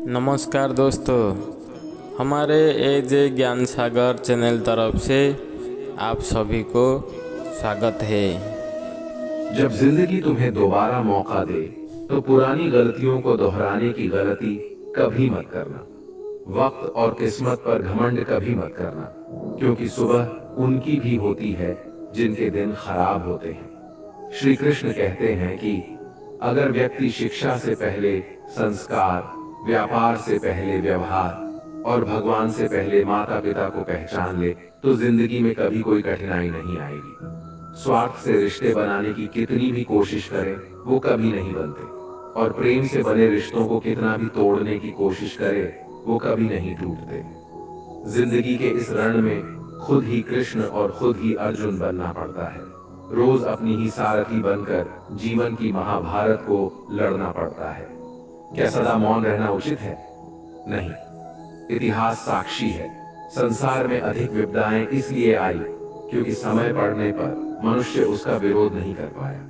नमस्कार दोस्तों, हमारे एजे ज्ञान सागर चैनल तरफ से आप सभी को स्वागत है। जब जिंदगी तुम्हें दोबारा मौका दे तो पुरानी गलतियों को दोहराने की गलती कभी मत करना। वक्त और किस्मत पर घमंड कभी मत करना, क्योंकि सुबह उनकी भी होती है जिनके दिन खराब होते हैं। श्री कृष्ण कहते हैं कि अगर व्यक्ति शिक्षा से पहले संस्कार, व्यापार से पहले व्यवहार और भगवान से पहले माता पिता को पहचान ले तो जिंदगी में कभी कोई कठिनाई नहीं आएगी। स्वार्थ से रिश्ते बनाने की कितनी भी कोशिश करें वो कभी नहीं बनते, और प्रेम से बने रिश्तों को कितना भी तोड़ने की कोशिश करे वो कभी नहीं टूटते। जिंदगी के इस रण में खुद ही कृष्ण और खुद ही अर्जुन बनना पड़ता है। रोज अपनी ही सारथी बनकर जीवन की महाभारत को लड़ना पड़ता है। क्या सदा मौन रहना उचित है? नहीं। इतिहास साक्षी है, संसार में अधिक विपदाएं इसलिए आई क्योंकि समय पड़ने पर मनुष्य उसका विरोध नहीं कर पाया।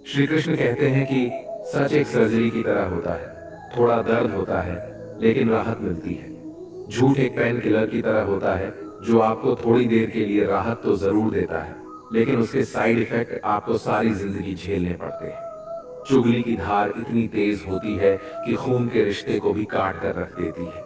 श्री कृष्ण कहते हैं कि सच एक सर्जरी की तरह होता है, थोड़ा दर्द होता है लेकिन राहत मिलती है। झूठ एक पेन किलर की तरह होता है जो आपको थोड़ी देर के लिए राहत तो जरूर देता है, लेकिन उसके साइड इफेक्ट आपको सारी जिंदगी झेलने पड़ते हैं। चुगली की धार इतनी तेज होती है कि खून के रिश्ते को भी काट कर रख देती है।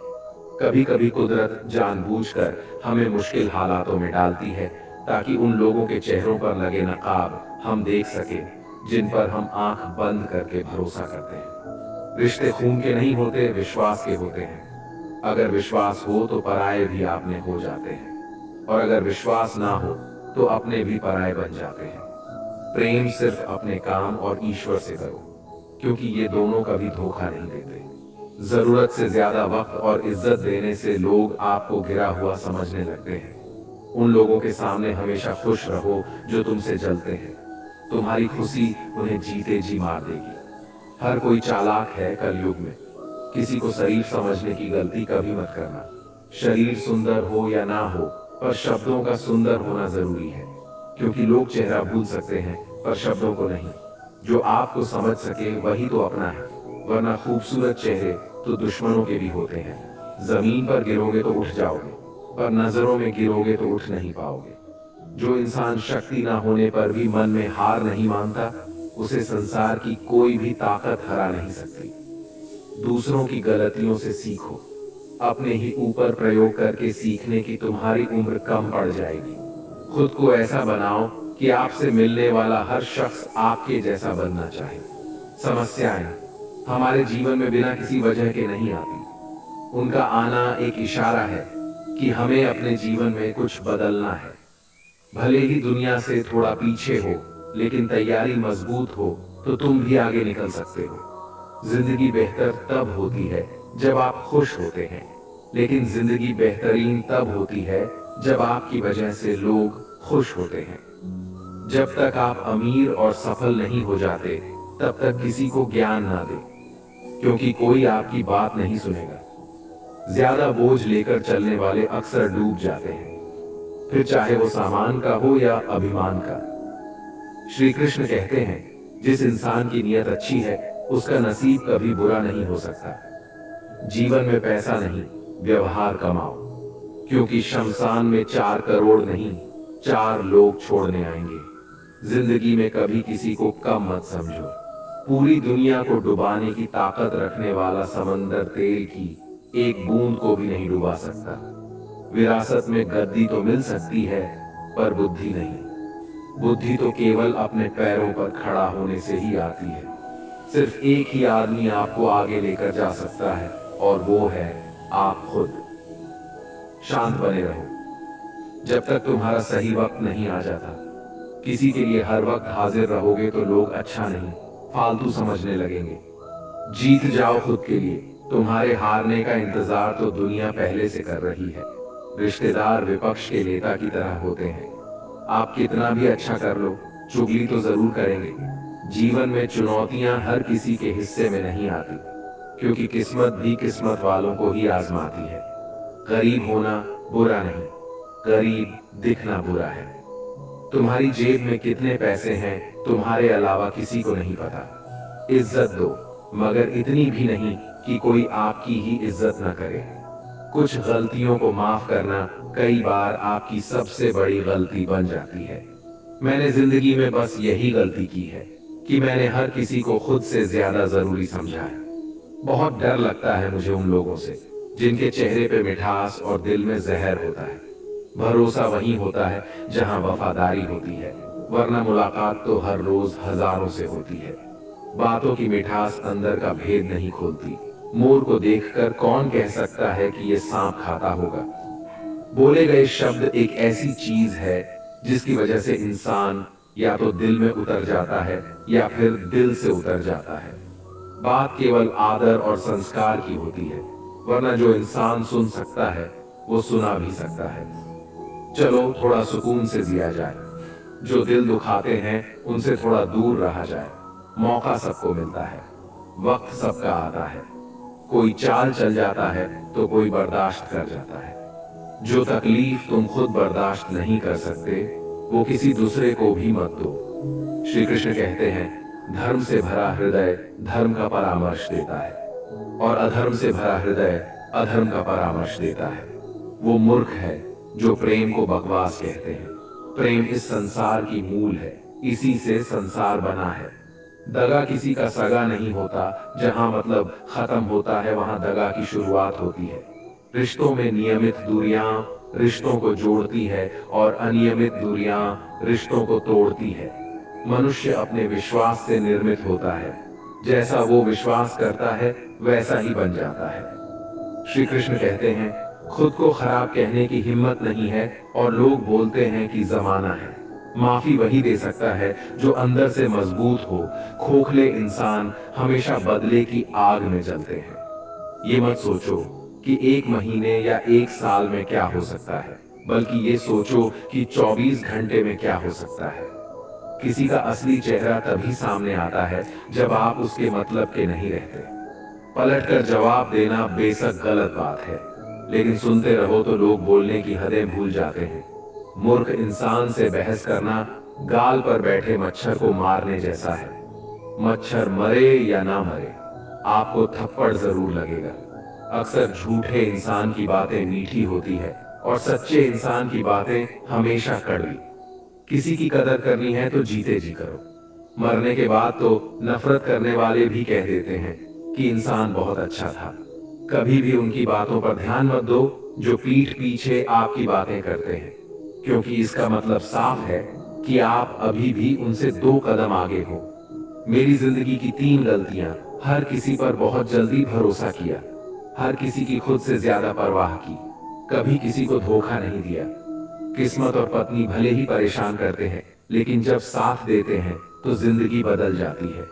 कभी कभी कुदरत जानबूझकर हमें मुश्किल हालातों में डालती है ताकि उन लोगों के चेहरों पर लगे नकाब हम देख सके जिन पर हम आंख बंद करके भरोसा करते हैं। रिश्ते खून के नहीं होते, विश्वास के होते हैं। अगर विश्वास हो तो पराये भी आपने हो जाते हैं, और अगर विश्वास ना हो तो अपने भी पराये बन जाते हैं। प्रेम सिर्फ अपने काम और ईश्वर से करो, क्योंकि ये दोनों कभी धोखा नहीं देते। जरूरत से ज्यादा वक्त और इज्जत देने से लोग आपको गिरा हुआ समझने लगते हैं। उन लोगों के सामने हमेशा खुश रहो जो तुमसे जलते हैं। तुम्हारी खुशी उन्हें जीते जी मार देगी। हर कोई चालाक है कलयुग में। किसी को शरीफ समझने की गलती कभी मत करना। शरीर सुंदर हो या ना हो, पर शब्दों का सुंदर होना जरूरी है, क्योंकि लोग चेहरा भूल सकते हैं पर शब्दों को नहीं। जो आपको समझ सके वही तो अपना है, वरना खूबसूरत चेहरे तो दुश्मनों के भी होते हैं। जमीन पर गिरोगे तो उठ जाओगे, पर नजरों में गिरोगे तो उठ नहीं पाओगे। जो इंसान शक्ति ना होने पर भी मन में हार नहीं मानता, उसे संसार की कोई भी ताकत हरा नहीं सकती। दूसरों की गलतियों से सीखो, अपने ही ऊपर प्रयोग करके सीखने की तुम्हारी उम्र कम पड़ जाएगी। खुद को ऐसा बनाओ कि आपसे मिलने वाला हर शख्स आपके जैसा बनना चाहे। समस्याएं हमारे जीवन में बिना किसी वजह के नहीं आती। उनका आना एक इशारा है कि हमें अपने जीवन में कुछ बदलना है। भले ही दुनिया से थोड़ा पीछे हो, लेकिन तैयारी मजबूत हो तो तुम भी आगे निकल सकते हो। जिंदगी बेहतर तब होती है जब आप खुश होते हैं, लेकिन जिंदगी बेहतरीन तब होती है जब आपकी वजह से लोग खुश होते हैं। जब तक आप अमीर और सफल नहीं हो जाते तब तक किसी को ज्ञान ना दे, क्योंकि कोई आपकी बात नहीं सुनेगा। ज्यादा बोझ लेकर चलने वाले अक्सर डूब जाते हैं, फिर चाहे वो सामान का हो या अभिमान का। श्री कृष्ण कहते हैं, जिस इंसान की नीयत अच्छी है उसका नसीब कभी बुरा नहीं हो सकता। जीवन में पैसा नहीं, व्यवहार कमाओ, क्योंकि शमशान में 4 करोड़ नहीं 4 लोग छोड़ने आएंगे। जिंदगी में कभी किसी को कम मत समझो। पूरी दुनिया को डुबाने की ताकत रखने वाला समंदर तेल की एक बूंद को भी नहीं डुबा सकता। विरासत में गद्दी तो मिल सकती है, पर बुद्धि नहीं। बुद्धि तो केवल अपने पैरों पर खड़ा होने से ही आती है। सिर्फ एक ही आदमी आपको आगे लेकर जा सकता है, और वो है आप खुद। शांत बने रहो जब तक तुम्हारा सही वक्त नहीं आ जाता। किसी के लिए हर वक्त हाजिर रहोगे तो लोग अच्छा नहीं, फालतू समझने लगेंगे। जीत जाओ खुद के लिए। तुम्हारे हारने का इंतजार तो दुनिया पहले से कर रही है। रिश्तेदार विपक्ष के नेता की तरह होते हैं। आप कितना भी अच्छा कर लो, चुगली तो जरूर करेंगे। जीवन में चुनौतियां हर किसी के हिस्से में नहीं आती, क्योंकि किस्मत भी किस्मत वालों को ही आजमाती है। गरीब होना बुरा नहीं, गरीब दिखना बुरा है। तुम्हारी जेब में कितने पैसे हैं तुम्हारे अलावा किसी को नहीं पता। इज्जत दो, मगर इतनी भी नहीं कि कोई आपकी ही इज्जत न करे। कुछ गलतियों को माफ करना कई बार आपकी सबसे बड़ी गलती बन जाती है। मैंने जिंदगी में बस यही गलती की है कि मैंने हर किसी को खुद से ज्यादा जरूरी समझा है। बहुत डर लगता है मुझे उन लोगों से जिनके चेहरे पे मिठास और दिल में जहर होता है। भरोसा वहीं होता है जहां वफादारी होती है, वरना मुलाकात तो हर रोज हजारों से होती है। बातों की मिठास अंदर का भेद नहीं खोलती। मोर को देखकर कौन कह सकता है कि ये सांप खाता होगा। बोले गए शब्द एक ऐसी चीज है जिसकी वजह से इंसान या तो दिल में उतर जाता है या फिर दिल से उतर जाता है। बात केवल आदर और संस्कार की होती है, वरना जो इंसान सुन सकता है वो सुना भी सकता है। चलो थोड़ा सुकून से जिया जाए। जो दिल दुखाते हैं उनसे थोड़ा दूर रहा जाए। मौका सबको मिलता है, वक्त सबका आता है। कोई चाल चल जाता है तो कोई बर्दाश्त कर जाता है। जो तकलीफ तुम खुद बर्दाश्त नहीं कर सकते वो किसी दूसरे को भी मत दो। श्री कृष्ण कहते हैं, धर्म से भरा हृदय धर्म का परामर्श देता है और अधर्म से भरा हृदय अधर्म का परामर्श देता है। वो मूर्ख है जो प्रेम को बकवास कहते हैं। प्रेम इस संसार की मूल है, इसी से संसार बना है। दगा किसी का सगा नहीं होता। जहां मतलब खत्म होता है वहां दगा की शुरुआत होती है। रिश्तों में नियमित दूरियां रिश्तों को जोड़ती है और अनियमित दूरियां रिश्तों को तोड़ती है। मनुष्य अपने विश्वास से निर्मित होता है। जैसा वो विश्वास करता है वैसा ही बन जाता है। श्री कृष्ण कहते हैं, खुद को खराब कहने की हिम्मत नहीं है और लोग बोलते हैं कि जमाना है। माफी वही दे सकता है जो अंदर से मजबूत हो। खोखले इंसान हमेशा बदले की आग में जलते हैं। ये मत सोचो कि 1 महीने या 1 साल में क्या हो सकता है, बल्कि ये सोचो कि 24 घंटे में क्या हो सकता है। किसी का असली चेहरा तभी सामने आता है जब आप उसके मतलब के नहीं रहते। पलटकर जवाब देना बेशक गलत बात है, लेकिन सुनते रहो तो लोग बोलने की हदें भूल जाते हैं। मूर्ख इंसान से बहस करना गाल पर बैठे मच्छर को मारने जैसा है। मच्छर मरे या ना मरे, आपको थप्पड़ जरूर लगेगा। अक्सर झूठे इंसान की बातें मीठी होती है और सच्चे इंसान की बातें हमेशा कड़वी। किसी की कदर करनी है तो जीते जी करो। मरने के बाद तो नफरत करने वाले भी कह देते हैं कि इंसान बहुत अच्छा था। कभी भी उनकी बातों पर ध्यान मत दो जो पीठ पीछे आपकी बातें करते हैं, क्योंकि इसका मतलब साफ है कि आप अभी भी उनसे 2 कदम आगे हो। मेरी जिंदगी की 3 गलतियां: हर किसी पर बहुत जल्दी भरोसा किया, हर किसी की खुद से ज्यादा परवाह की, कभी किसी को धोखा नहीं दिया। किस्मत और पत्नी भले ही परेशान करते हैं, लेकिन जब साथ देते हैं तो जिंदगी बदल जाती है।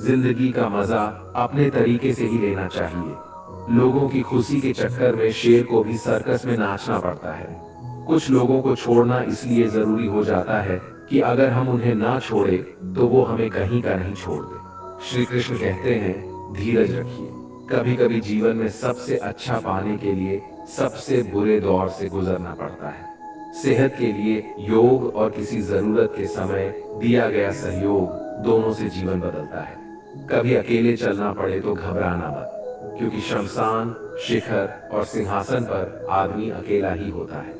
जिंदगी का मजा अपने तरीके से ही लेना चाहिए। लोगों की खुशी के चक्कर में शेर को भी सर्कस में नाचना पड़ता है। कुछ लोगों को छोड़ना इसलिए जरूरी हो जाता है कि अगर हम उन्हें ना छोड़े तो वो हमें कहीं का नहीं छोड़ दे। श्री कृष्ण कहते हैं, धीरज रखिए। कभी कभी जीवन में सबसे अच्छा पाने के लिए सबसे बुरे दौर से गुजरना पड़ता है। सेहत के लिए योग और किसी जरूरत के समय दिया गया सहयोग दोनों से जीवन बदलता है। कभी अकेले चलना पड़े तो घबराना मत, क्योंकि शमशान, शिखर और सिंहासन पर आदमी अकेला ही होता है।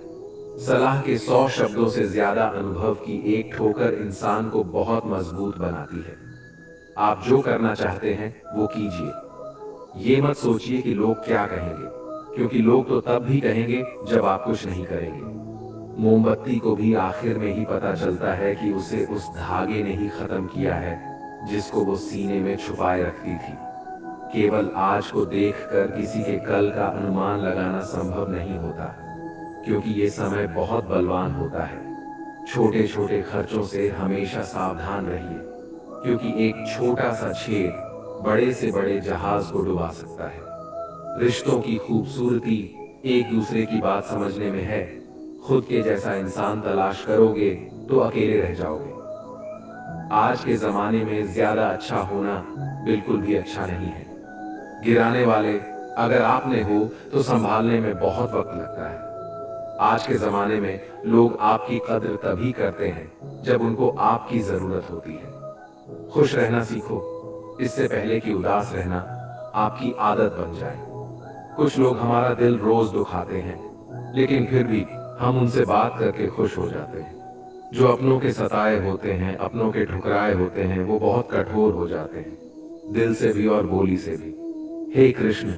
सलाह के 100 शब्दों से ज्यादा अनुभव की एक ठोकर इंसान को बहुत मजबूत बनाती है। आप जो करना चाहते हैं वो कीजिए। ये मत सोचिए कि लोग क्या कहेंगे, क्योंकि लोग तो तब भी कहेंगे जब आप कुछ नहीं करेंगे। मोमबत्ती को भी आखिर में ही पता चलता है कि उसे उस धागे ने ही खत्म किया है जिसको वो सीने में छुपाए रखती थी। केवल आज को देखकर किसी के कल का अनुमान लगाना संभव नहीं होता, क्योंकि ये समय बहुत बलवान होता है। छोटे छोटे खर्चों से हमेशा सावधान रहिए, क्योंकि एक छोटा सा छेद बड़े से बड़े जहाज को डुबा सकता है। रिश्तों की खूबसूरती एक दूसरे की बात समझने में है। खुद के जैसा इंसान तलाश करोगे तो अकेले रह जाओगे। आज के जमाने में ज्यादा अच्छा होना बिल्कुल भी अच्छा नहीं है। गिराने वाले अगर आपने हो तो संभालने में बहुत वक्त लगता है। आज के जमाने में लोग आपकी कद्र तभी करते हैं जब उनको आपकी जरूरत होती है। खुश रहना सीखो, इससे पहले कि उदास रहना। आपकी आदत बन जाए। कुछ लोग हमारा दिल रोज दुखाते हैं, लेकिन फिर भी हम उनसे बात करके खुश हो जाते हैं। जो अपनों के सताए होते हैं, अपनों के ठुकराए होते हैं, वो बहुत कठोर हो जाते हैं, दिल से भी और बोली से भी। हे कृष्ण,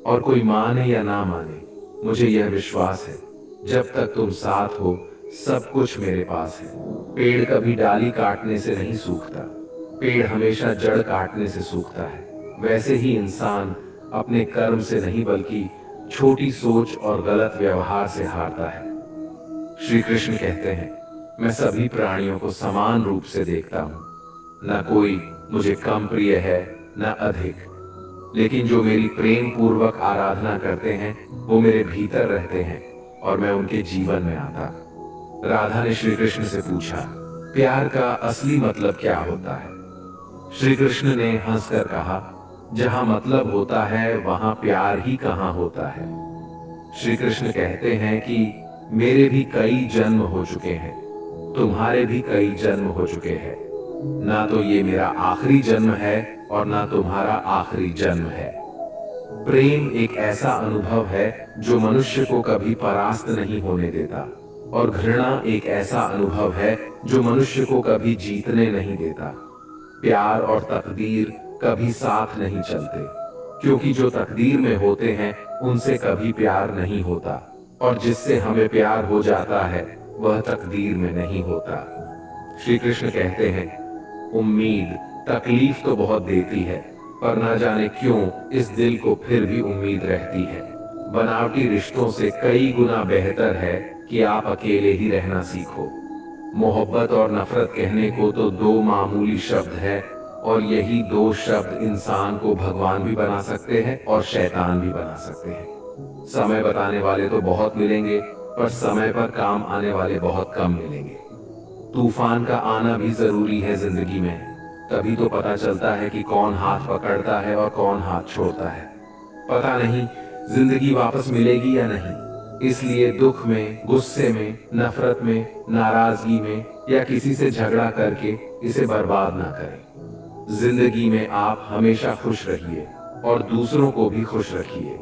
और कोई माने या ना माने, मुझे यह विश्वास है, जब तक तुम साथ हो सब कुछ मेरे पास है। पेड़ कभी डाली काटने से नहीं सूखता, पेड़ हमेशा जड़ काटने से सूखता है। वैसे ही इंसान अपने कर्म से नहीं बल्कि छोटी सोच और गलत व्यवहार से हारता है। श्री कृष्ण कहते हैं, मैं सभी प्राणियों को समान रूप से देखता हूँ, न कोई मुझे कम प्रिय है न अधिक, लेकिन जो मेरी प्रेम पूर्वक आराधना करते हैं वो मेरे भीतर रहते हैं और मैं उनके जीवन में आता। राधा ने श्री कृष्ण से पूछा, प्यार का असली मतलब क्या होता है? श्री कृष्ण ने हंसकर कहा, जहां मतलब होता है वहां प्यार ही कहां होता है। श्री कृष्ण कहते हैं कि मेरे भी कई जन्म हो चुके हैं, तुम्हारे भी कई जन्म हो चुके हैं, ना तो ये मेरा आखिरी जन्म है और ना तुम्हारा आखिरी जन्म है। प्रेम एक ऐसा अनुभव है जो मनुष्य को कभी परास्त नहीं होने देता, और घृणा एक ऐसा अनुभव है जो मनुष्य को कभी जीतने नहीं देता। प्यार और तकदीर कभी साथ नहीं चलते, क्योंकि जो तकदीर में होते हैं उनसे कभी प्यार नहीं होता, और जिससे हमें प्यार हो जाता है वह तकदीर में नहीं होता। श्री कृष्ण कहते हैं, उम्मीद तकलीफ तो बहुत देती है, पर ना जाने क्यों इस दिल को फिर भी उम्मीद रहती है। बनावटी रिश्तों से कई गुना बेहतर है कि आप अकेले ही रहना सीखो। मोहब्बत और नफरत कहने को तो दो मामूली शब्द है, और यही दो शब्द इंसान को भगवान भी बना सकते हैं और शैतान भी बना सकते हैं। समय बताने वाले तो बहुत मिलेंगे, पर समय पर काम आने वाले बहुत कम मिलेंगे। तूफान का आना भी जरूरी है जिंदगी में, तभी तो पता चलता है कि कौन हाथ पकड़ता है और कौन हाथ छोड़ता है। पता नहीं जिंदगी वापस मिलेगी या नहीं, इसलिए दुख में, गुस्से में, नफरत में, नाराजगी में या किसी से झगड़ा करके इसे बर्बाद ना करें। जिंदगी में आप हमेशा खुश रहिए और दूसरों को भी खुश रखिए।